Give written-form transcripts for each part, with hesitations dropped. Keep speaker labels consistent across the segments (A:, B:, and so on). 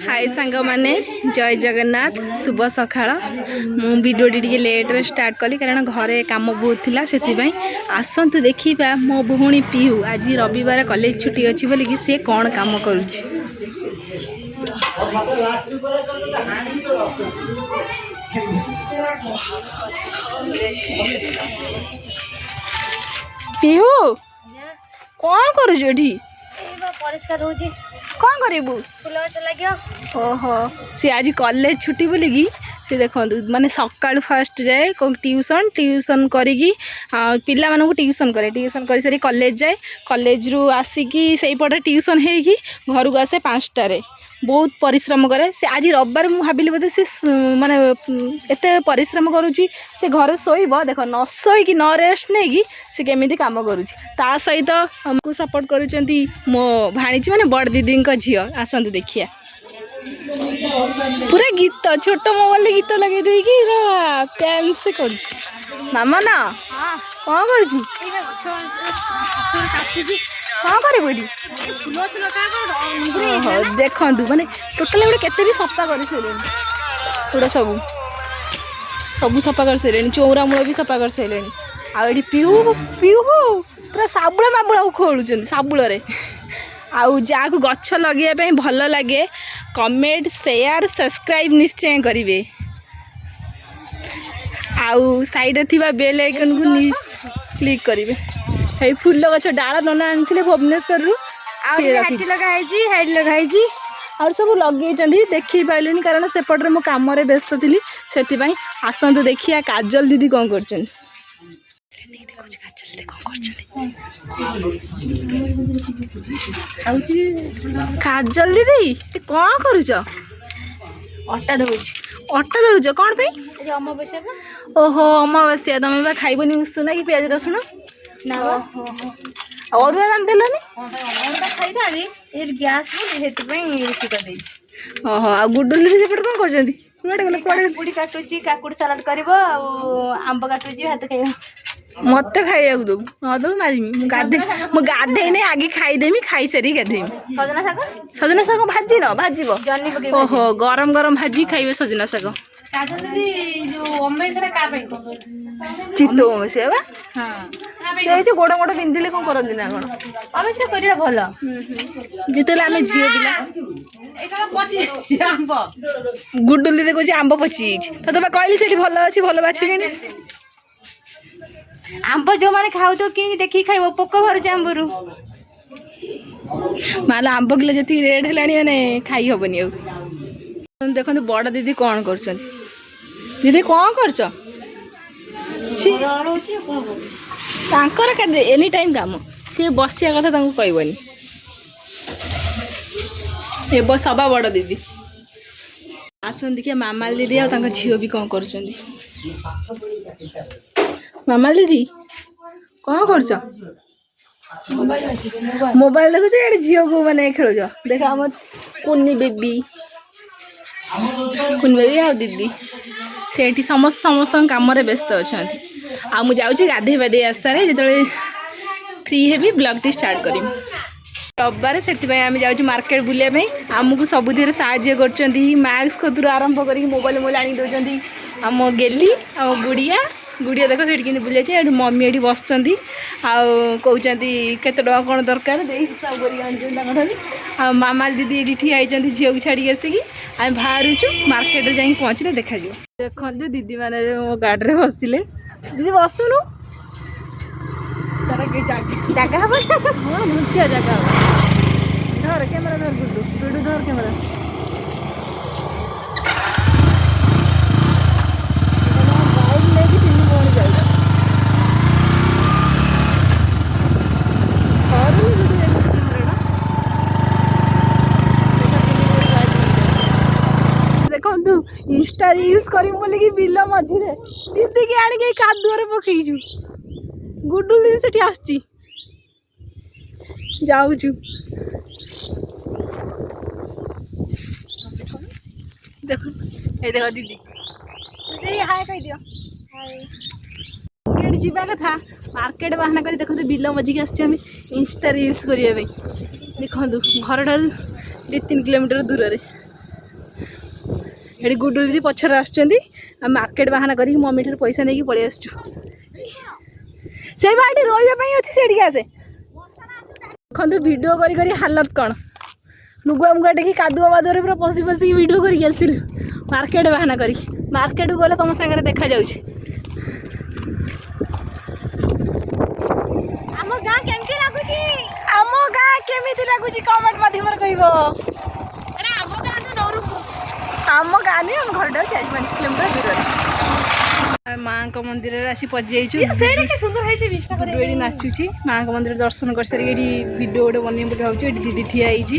A: हाय सांग माने जय जगन्नाथ शुभ सकाळ मु वीडियो टी लेट रे स्टार्ट कली कारण घरे काम बहुत थिला सेति पई आसंतु देखिबा मो भौणी पिहू आज रविवार कॉलेज छुट्टी अछि बोली कि से कोन काम करूछि। पिहू कौन करूछु
B: परिष्कार होजी
A: कौन करिबू
B: फूल गछ लगियो।
A: ओहो सी आज कॉलेज छुट्टी बोली कि सी देखो माने सकाळ फास्ट जाए ट्यूशन ट्यूशन करी पिला मानू ट्यूशन कर सारी कॉलेज जाए कॉलेज रु आसिकी सही पटे ट्यूशन हेगी घर को आसे 5टारे बहुत परिश्रम करे से आज रविवार मु भाविली बोधे से माने एते परिश्रम करूची से घर शोइब देख न शोइकी न रेस्ट नहीं से केमिति काम करूची ता सहित हमको सपोर्ट करूचंती मो भाणीची माने बड़ दीदी का झियो आसंतु देखिया पूरा गीत छोट मोबाइल गीत लगे दे कि प्यार से कर मामा ना
B: हां
A: कौन कर कौन कर देखु माने टोटाल गोटे केते भी सफा कर गोटे सब सब सफा कर सारे चौरा मूल भी सफा कर सारे आउ पिहू पिहू पूरा साबुला माबुला खोलुं साबुल आउ जहाँ गछ लगे भल लगे कमेंट शेयर सब्सक्राइब निश्चय करेंगे आउ साइड थी बेल आइकन को क्लिक करेंगे हे फूल गछ डाला नना आनी भुवनेश्वर
B: लगाई
A: और सब लगे देखी पारे कारण सेपटे मो कम व्यस्त थी से आसतु देखिए काजल दीदी कौन कर काजल दीदी कौन करुच
B: अटा दउची
A: अटा दौच कौन पे
B: अमावास्या
A: ओहो अमावास्या तुम बा खाइबनी उषुना कि प्याज रसुण
B: ना
A: और रांधिदेलनि
B: खाई गैस रुचि कर
A: ओहो आ गुडुली सेपटे कौन कर
B: काकुड़ी काटुची काकुड़ी सालाड करिवो आंब काटुची भात खाइबो
A: मत खाइया दो न दो मारिमी गाधे नहीं आगे खाईदेमी खाई सारी गाधेमी सजना शाग भाजी न भाजी ओहो गरम गरम भाजी खाइबे सजना शाग चित्तो अमावास्या बा जो गोड़ गोड़ पिंधिले कौन करती ना कौन
B: अमावास्या करिया भल
A: जिते आम झील पिला गुडुली देखो आंब पची तो तुम कहली से भल अच्छी भल बाछिले
B: आंब जो मैंने खाऊ तो कि देखी खाइब पोक भरुचे आंबरू
A: माला आंब किलो जी रेट है मैंने खाई हेनी आ देखो बड़ दीदी कौन कर दीदी कौन कर एनी टाइम काम सी बसिया कथा कहबनी ए सभा बड़ दीदी आसन देखिए मामाल दीदी आ झील भी कौन कर मामाल दीदी कौन कर मोबाइल देखुच ये झील को मैंने खेल देख आम कुन्नी बेबी कुन्नी बेबी आ दीदी से समस्त समस्त कम व्यस्त अच्छा आ मुझे जाऊँगी गाधे पाधे आसारे जो free heavy blog T start करी रविवार से आम जाऊँ मार्केट बुलाया आमको सबुद साहय कर मैक्स कतरू आरंभ कर मोबाइल मोबाइल आनी दौरान आम गेली आम गुड़िया गुड़िया देख से बुले मम्मी ये बस कहते केते टका कौन दरकार हिसाब कर मामाल दीदी ये ठिया झील को छाड़ी आसिकी आम बाहर मार्केट जा पहुँचले देखा देखते दीदी मैंने मो गाड़ी में बसिले दीदी बसुनु
B: जगह
A: हाँ भूतिया जगह धर कैमरा धर गुड्डू गुड्डू धर कैमरा इंस्टा रील्स करी बोली कि बिल मझिरे दीदी के आनी कादुआरे पकईचु गुड्डू दीदी सेठी आसची जाऊचु देखो ए देखो दीदी दीदी हाय कह दियो हाय जीवा कथा मार्केट बाहना कर देखो बिल मझिकी आम इंस्टा रील्स करने देखो घर ठार 2-3 किलोमीटर दूर रे ଏଠି ଗୁଡୁ ଦିଦି ପଛରେ ଆସୁଛନ୍ତି ଆମେ ମାର୍କେଟ ବାହାନା କରିକି ମମି ଠାରୁ ପଇସା ନେଇକି ପଳେଇ ଆସିଛୁ ସେଇ ବା ଏଠି ରହିବା ପାଇଁ ଅଛି ସେଠିକି ଆସେ ଦେଖନ୍ତୁ ଭିଡ଼ିଓ କରି କରି ହାଲତ କ'ଣ ଲୁଗୁଆ ମୁଗୁଆ ଟେକି କାଦୁଅ ବାଦୁଅରେ ପୁରା ପଶି ପଶିକି ଭିଡ଼ିଓ କରିକି ଆସିଲୁ ମାର୍କେଟ ବାହାନା କରିକି ମାର୍କେଟକୁ ଗଲେ ତମ ସାଙ୍ଗରେ ଦେଖାଯାଉଛି ଆମ ଗାଁ କେମିତି ଲାଗୁଛି କମେଣ୍ଟ ମାଧ୍ୟମରେ କହିବ ଆମ ଗାଁ ନୁହେଁ ଆମ ଘରଟା 4-5 କିଲୋମିଟର ଦୂରରେ ମାଙ୍କ ମନ୍ଦିରରେ ଆସି ପହଞ୍ଚିଯାଇଛୁ ଏଠି ନାଚୁଛି ମାଙ୍କ ମନ୍ଦିର ଦର୍ଶନ କରିସାରିକି ଏଠି ଭିଡ଼ିଓ ଗୋଟେ ବନେଇ ବୋଲି ଭାବୁଛୁ ଏଠି ଦିଦି ଠିଆ ହେଇଛି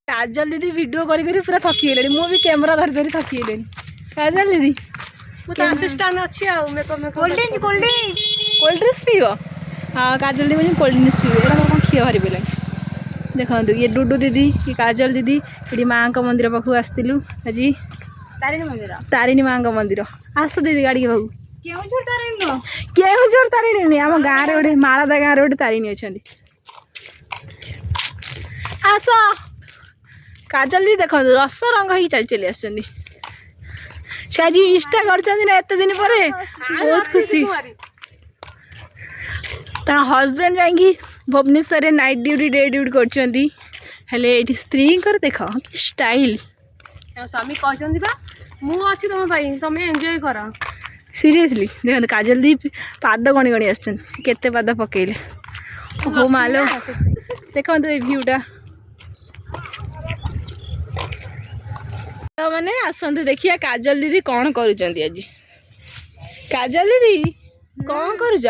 A: काजल दीदी वीडियो करी पूरा थकी गले मुझे कैमरा धरी धरी थकी गले काजल दीदी असिस्टेंट अच्छी कोल्ड ड्रिंक्स पीब हाँ काजल दीदी कोल्ड ड्रिंक्स पीब यहाँ कौन क्षीर बाहरी पड़े देखो ये डुडू दीदी ये काजल दीदी ये माँ का मंदिर पाखु आसलु आज तारिणी माँ का मंदिर आस दीदी गाड़ी के पाखु केउझर तारिणी नहीं आम गाँव में गोटे मालदा गाँव में गोटे तारिणी अच्छा आस काजल दी देख रस रंग ही चली चली आस आज इंस्टा कर एत दिन पर बहुत खुशी हजबैंड जाकि Bhubaneswar night duty day duty कर स्त्री देख कि स्टाइल
B: स्वामी कहते मुझे तुम तुम एंजॉय कर
A: सीरियसली देख काजल दी पाद गणी गणी आसते पाद पकईले हो मालो देखो ये भ्यूटा मैंने आसते देखिए काजल दीदी कौन करुँच आज काजल दीदी कौन करुच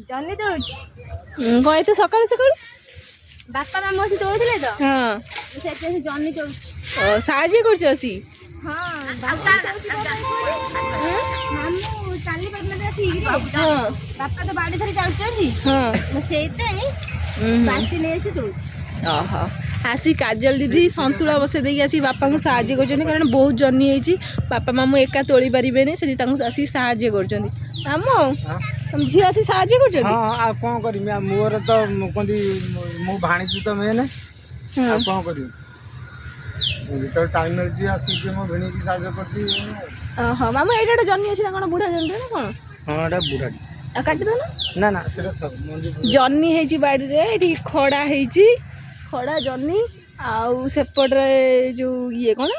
B: जन्नी तोड़ुची
A: कौन एत सका सका
B: बापा मामा अच्छी तोड़े तो
A: हाँ
B: जन्नी तोड़ुची
A: साहाଯ୍य कर
B: बापा तो बाड़ी धरी चलती
A: आसी काजल दीदी संतुला बसई देगी आसी बापा को साहाଯ୍य कर कारण बहुत जर्नी होती बापा मामू एका तोली पारे से आसी साहाଯ୍य कर झी आसी साहाଯ୍य कर
C: कौन कर मोर तो कहती मो भाणी तो मेन कौन कर टाइम मिलती आसिक मो भिणी की साहाଯ୍य करती
A: हाँ मामू ये जर्नी अच्छी कौन बुढ़ा जर्नी ना कौन
C: हाँ एटा बुढ़ा
A: काटिद
C: ना ना
A: जर्नी है बाड़ी ये खड़ा है खड़ा जर्नी आउ सेपटे जो ये कौन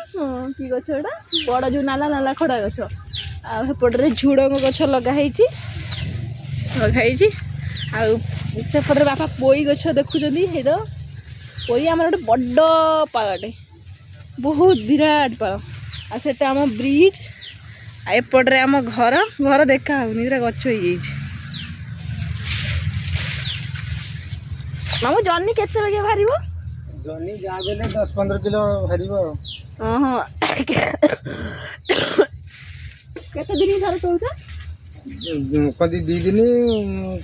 A: कि गछ बड़ जो नाला नाला खड़ा गछ आउपटे झुड़ंग गछ लगाई सेपटे बापा पोई गछ देखुं तो पोई आम गोटे बड़ पालटे बहुत विराट पाल आम ब्रिज एपटे आम घर घर देखा होनी गछ हो मामू जर्नी केते बजे बाहर
C: जर्नी जा बेले 10-15 किलो हरिबो
A: हाँ केते दिन घर तोलछ
C: कदी 2 दिन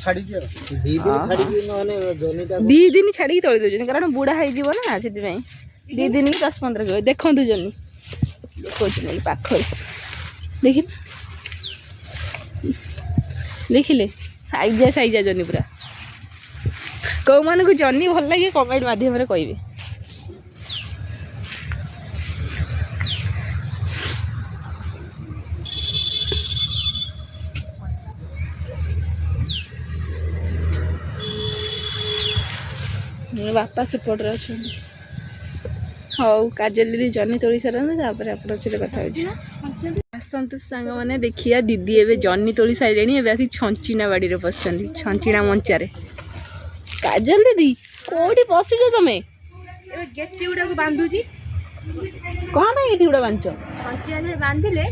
C: छाड़ी के 2 दिन छाड़ी के माने जर्नी का
A: 2 दिन छाड़ी तोली दोजन कारण बुढ़ा है जीवन ना सेति में 2 दिन की 10-15 किलो देखंतु जर्नी देखोछ नहीं पाखर देखिले साइजा जर्नी पूरा कौ मान को जर्नी भल लगे कमेंट माध्यम कहे बापा सेपटे अच्छा हौ काजल दीदी जर्नी तोड़ी सारे पछे कथा आसतु सांग मैंने देखिए दीदी एवं जर्नी तोड़ी सारे आसी छंचिना बाड़ी पशुं छंचिना मंचारे काजल दीदी कोठी पशिच तमें
B: गेटी गुड़ा को बांधुची
A: कौन गेटी गुड़ा बांध
B: छंचिना बांधिले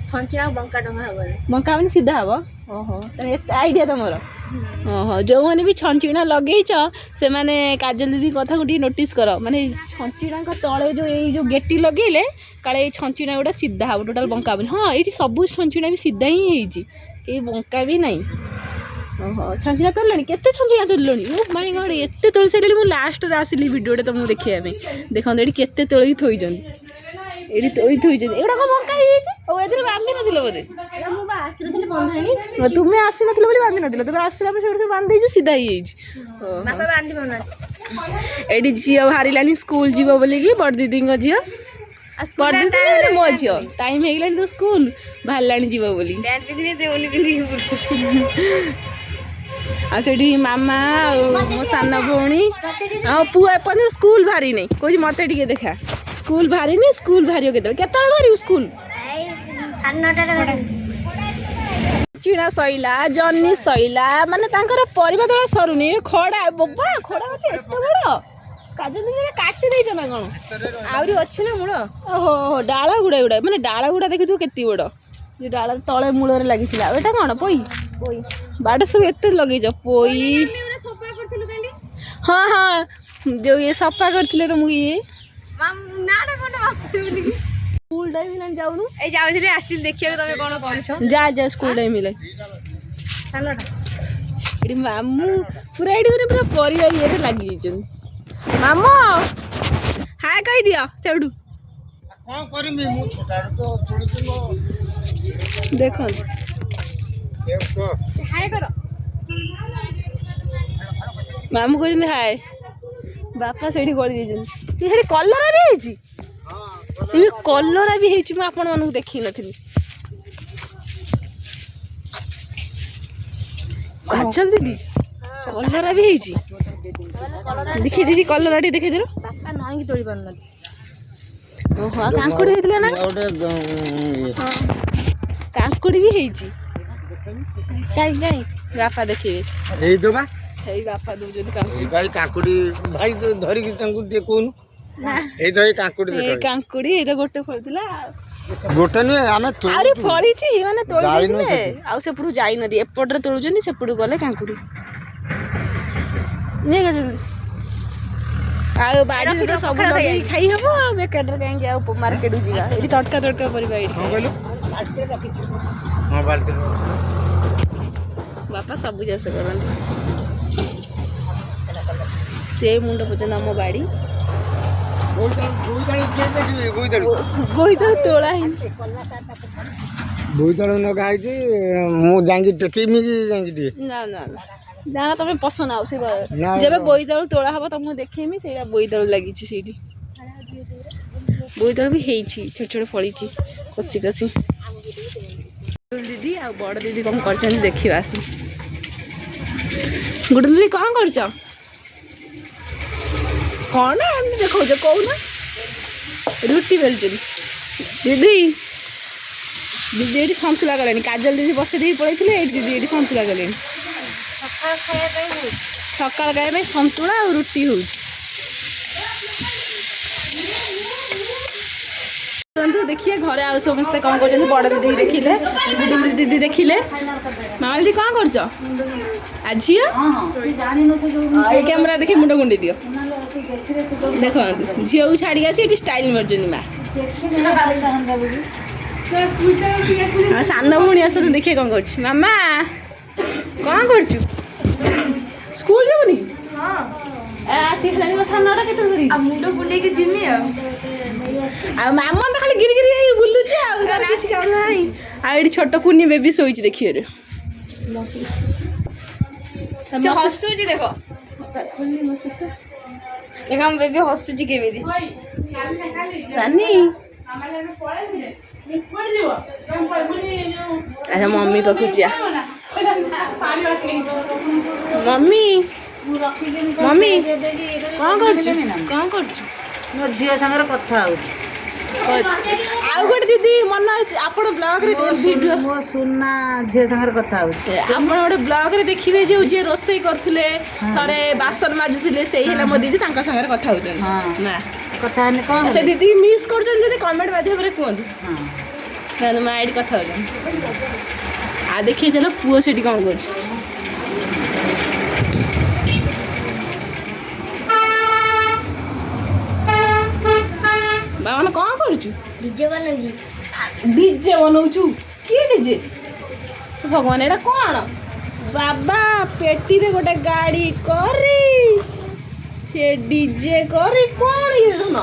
B: छंचिना बंका डंगा हे
A: बंका मैंने सीधा हे ओहो आइडिया तुम ओहो जो मैंने भी छंचिना लगे से मैंने काजल दीदी कथा को नोटिस कर माने छंचिना तले जो ये जो गेटी लगे काले छंचिना गुड़ा सीधा हे टोटाल बंका हाँ ये सब छंचिना भी सीधा ही कहीं बंका भी नहीं ओहो छंचिना तोड़े केते छंचिना तोड़े ओ माय गॉड एते तोड़ी सारे मु लास्ट रे आसिली वीडियोटे तुमको देखिया देखो ये केते तोड़ी थोइजन ये तोड़ी थोइजन एडा को बंका हे ओ एथरे बांधि नथिलो बोले
B: मु
A: ତୁମେ ଆସିନଥିଲ ବୋଲି ବାନ୍ଧି ନଥିଲ, ତୁମେ ଆସିଲା ପରେ ସେଠୁ ବାନ୍ଧି ଦେଇଛୁ ସିଧା ହେଇଯାଇଛି। ଏଇଠି ଝିଅ ବାହାରିଲାଣି ସ୍କୁଲ ଯିବ ବୋଲିକି, ବଡ଼ ଦିଦିଙ୍କ ଝିଅ। ବଡ଼ ଦିଦି ନହେଲେ ମୋ ଝିଅ, ଟାଇମ୍ ହେଇଗଲାଣି ତ ସ୍କୁଲ ବାହାରିଲାଣି ଯିବ ବୋଲି। ଆଉ ସେଠି ମାମା ଆଉ ମୋ ସାନ ଭଉଣୀ ଆଉ ପୁଅ ଏପର୍ଯ୍ୟନ୍ତ ସ୍କୁଲ ବାହାରିନି, କହୁଛି ମତେ ଟିକେ ଦେଖା। ସ୍କୁଲ ବାହାରିନି, ସ୍କୁଲ ବାହାରିବ କେତେବେଳେ ବାହାରିବ ସ୍କୁଲ? ଚିଣା ସଇଲା, ଜହ୍ନି ସଇଲା, ମାନେ ତାଙ୍କର ପରିବା ତଳ ସରୁନି। ଖଡା ବୋବା, ଖଡା ଅଛି ଏତେ ବଡ, କାଜୁ କାଟି ଦେଇଛ ନା କଣ? ଆହୁରି ଅଛି ନା ମୂଳ? ଓହୋ, ଡାଳ ଗୁଡା ମାନେ ଡାଳ ଗୁଡା ଦେଖିଥିବ କେତେ ବଡ, ଯୋଉ ଡାଳ ତଳେ ମୂଳରେ ଲାଗିଥିଲା। ଆଉ ଏଇଟା କଣ? ପୋଇ ବାଡ ସବୁ ଏତେ ଲଗେଇଛ? ପୋଇ, ହଁ ହଁ, ଯୋଉ ଇଏ ସଫା କରିଥିଲେ ମୁଁ ଇଏ ସ୍କୁଲ ଟାଇମ୍ ହେଲାଣି ଯାଉନୁ?
B: ଏଇ ଯାଉଥିଲି, ଆସିଥିଲି ଦେଖିବାକୁ ତମେ କଣ କରୁଛ।
A: ଯା ସ୍କୁଲ ଟାଇମ୍ ହେଲାଣି। ଏଠି ମାମୁଁ ପୁରା ଏଇଠି ମାନେ ପୁରା ପରିବା ଇଏରେ ଲାଗିଯାଇଛନ୍ତି। ମାମୁଁ ହାଏ କହିଦିଅ ସେଉଠୁ।
C: କଣ କରିମି ମୁଁ ଛୋଟାଡୁ ତ ଶୁଣିଛି ମୋ
A: ଦେଖନ୍ତୁ ମାମୁଁ କହୁଛନ୍ତି ହାଏ, ବାପା ସେଇଠି ଗଳି ଯାଇଛନ୍ତି। ସେଠି କଲରା ବି ହେଇଛି, କଲରା ବି ହେଇଛି, ମୁଁ ଆପଣ ମାନଙ୍କୁ ଦେଖେଇ ନଥିଲି। କାଜଲ ଦିଦି କଲରା ବି ହେଇଛି, ଦେଖେଇ ଦେଇଛି କଲରା ଟିକେ ଦେଖେଇଦେଲ।
B: ବାପା ନଈକି ତୋଳି ପାରୁନାହାନ୍ତି।
A: ଓହୋ, କାଙ୍କୁଡି ହେଇଥିଲା ନା? କାଙ୍କୁଡି ବି ହେଇଛି। କାଇଁ ବାପା ଦେଖେଇବେ,
C: ହେଇଦବା
A: ହେଇ ବାପା ଦଉଛନ୍ତି
C: ଭାଇ କାକୁଡି। ଭାଇ ଧରିକି ତାଙ୍କୁ ଟିକେ କହୁନୁ। ଏଇ ତ ଏଇ କାକୁଡି,
A: କାଙ୍କୁଡି ଏଇଟା ଗୋଟେ ଫଳିଥିଲା,
C: ଗୋଟେ ନୁହେଁ ଆମେ
A: ଆହୁରି ଫଳିଛି, ମାନେ ତୋଳି ଦେଇଥିଲେ। ଆଉ ସେପଟକୁ ଯାଇନାହାନ୍ତି, ଏପଟରେ ତୋଳୁଛନ୍ତି, ସେପଟକୁ ଗଲେ କାଙ୍କୁଡି। ଆଉ ବାଡିରେ ତ ସବୁ ଲଗେଇକି ଖାଇ ହବ, ଆଉ ବେକାରରେ କାହିଁକି ଆଉ ମାର୍କେଟକୁ ଯିବା। ଏଠି ତଟକା ପରିବା ଏଇଠି। ବାପା ସବୁ ଚାଷ କରନ୍ତି, ସେ ମୁଣ୍ଡ ପର୍ଯ୍ୟନ୍ତ ଆମ ବାଡି। ବୋଇତାଳୁ ତୋଳା ହେଇନି,
C: ବୋଇତାଳୁ ଲଗା ହେଇଛି। ମୁଁ ଯାଇକି ଟେକେଇମି କି ଯାଇକି ଟିକେ?
A: ନା ତମେ ପସନ୍ଦ। ଆଉ ସେ ଯେବେ ବୋଇତାଳୁ ତୋଳା ହବ ତମକୁ ଦେଖେଇମି, ସେଇଟା ବୋଇତାଳୁ ଲାଗିଛି ସେଇଠି। ବୋଇତାଳୁ ବି ହେଇଛି, ଛୋଟ ଛୋଟ ଫଳିଛି, କଷି ଦିଦି ଆଉ ବଡ ଦିଦି କଣ କରିଛନ୍ତି ଦେଖିବା ଆସି। ଗୁଡୁ ଦିଦି କଣ କରୁଛ? କଣ ଏମିତି ଦେଖାଉଛ କହୁନ? ରୁଟି ବେଲୁଛନ୍ତି ଦିଦି। ଏଠି ସନ୍ତୁଳା କଲେଣି, କାଜଲ ଦିଦି ବସେଇ ଦେଇକି ପଳେଇଥିଲେ, ଏଇଠି ଦିଦି ଏଠି ସନ୍ତୁଳା କଲେଣି। ସକାଳ ଖାଇବା ପାଇଁ ସନ୍ତୁଳା ଆଉ ରୁଟି ହଉଛି। ଦେଖିଏ ଘରେ ଆଉ ସମସ୍ତେ କଣ କରୁଛନ୍ତି। ବଡ ଦିଦି ଦେଖିଲେ, ଦିଦି ଦେଖିଲେ। ମାମା ଦିଦି କଣ କରୁଛ? ଝିଅ ଏଇ କ୍ୟାମେରା ଦେଖି ମୁଣ୍ଡ କୁଣ୍ଡେଇ ଦିଅ। ଦେଖନ୍ତୁ ଝିଅକୁ ଛାଡିକି ଆସି ଏଠି ଷ୍ଟାଇଲ ମାରୁଛନ୍ତି ମା। ଆଉ ସାନ ଭଉଣୀ ଆସନ୍ତୁ ଦେଖିଏ କଣ କରୁଛି। ମାମା କଣ କରୁଛୁ? ସ୍କୁଲ ଯିବୁନି? ଆସିଲାଣି ମୋ ସାନଟା କେତେବେଳେ ଧରି
B: ମୁଣ୍ଡ କୁଣ୍ଡେଇକି ଯିମି
A: ଆଉ ମାମା ତ ଖାଲି ଗିରି ଗିରି ହେଇକି ବୁଲୁଛି, ଆଉ ତାର କିଛି କାମ ନାହିଁ। ଆଉ ଏଠି ଛୋଟ କୁନି ବେବି ଶୋଇଛି ଦେଖିବାରେ।
B: ହସୁଛି ଦେଖ, ଆମ ବେବି ହସୁଛି କେମିତି।
A: ଆଚ୍ଛା ମମି ପାଖକୁ ଯା। ମମି କଣ କରୁଛୁ?
D: ମୋ ଝିଅ ସାଙ୍ଗରେ କଥା ହଉଛି।
A: ଆଉ ଗୋଟେ ଦିଦି ମନେ ଅଛି ଆପଣ ବ୍ଲଗରେ ଭିଡିଓ,
D: ମୋ ସୁନା ଝିଅ ସାଙ୍ଗରେ କଥା ହଉଛି।
A: ଆପଣ ଗୋଟେ ବ୍ଲଗରେ ଦେଖିବେ ଯେ ଯିଏ ରୋଷେଇ କରୁଥିଲେ, ଥରେ ବାସନ ମାଜୁଥିଲେ, ସେଇ ହେଲା ମୋ ଦିଦି, ତାଙ୍କ ସାଙ୍ଗରେ କଥା ହଉଛନ୍ତି। ନା
D: କଥା ହେଲେ କଣ
A: ସେ ଦିଦି ମିସ୍ କରୁଛନ୍ତି, ଯଦି କମେଣ୍ଟ ମାଧ୍ୟମରେ କୁହନ୍ତୁ। ମା ଏଇଠି କଥା ହଉଛନ୍ତି। ଆଉ ଦେଖିଏ ଚାଲ ପୁଅ ସେଠି କଣ କରୁଛି। ବାବା କଣ କରୁଛୁ? ଡିଜେ ବନଉଛୁ? କିଏ ଡିଜେ? ଭଗବାନ ଏଇଟା କଣ? ବାବା ପେଟିରେ ଗୋଟେ ଗାଡି କରି ସେ ଡିଜେ କରି କଣ ଇଏ ଶୁଣ,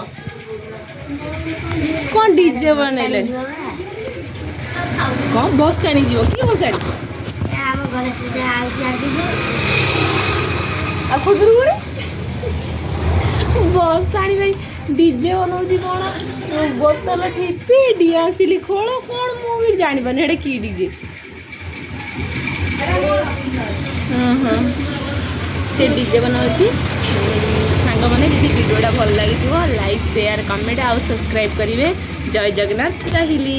A: କଣ ଡିଜେ ବନେଇଲେଣି? କ'ଣ ବସ୍ ଆଣିକି ଯିବ କି ବସ୍ ଆଣି
B: ଆମ ଗଣେଶ ପୂଜା ଆଉଛି ଆଗକୁ।
A: ଆଉ କୋଉଠୁ ଗୋଟେ ବସ୍ ଆଣି ଭାଇ ଡିଜେ ବନଉଛି କ'ଣ ବୋତଲ ଠିପି ଡିଆସିଲି ଖୋଳ କ'ଣ ମୁଁ ବି ଜାଣିପାରୁନି ଏଇଟା କି ଡିଜେ। ହଁ ସେ ଡିଜେ ବନାଉଛି। ସାଙ୍ଗମାନେ ଯଦି ଭିଡ଼ିଓଟା ଭଲ ଲାଗିଥିବ ଲାଇକ୍ ସେୟାର କମେଣ୍ଟ ଆଉ ସବସ୍କ୍ରାଇବ୍ କରିବେ। ଜୟ ଜଗନ୍ନାଥ ରହିଲି।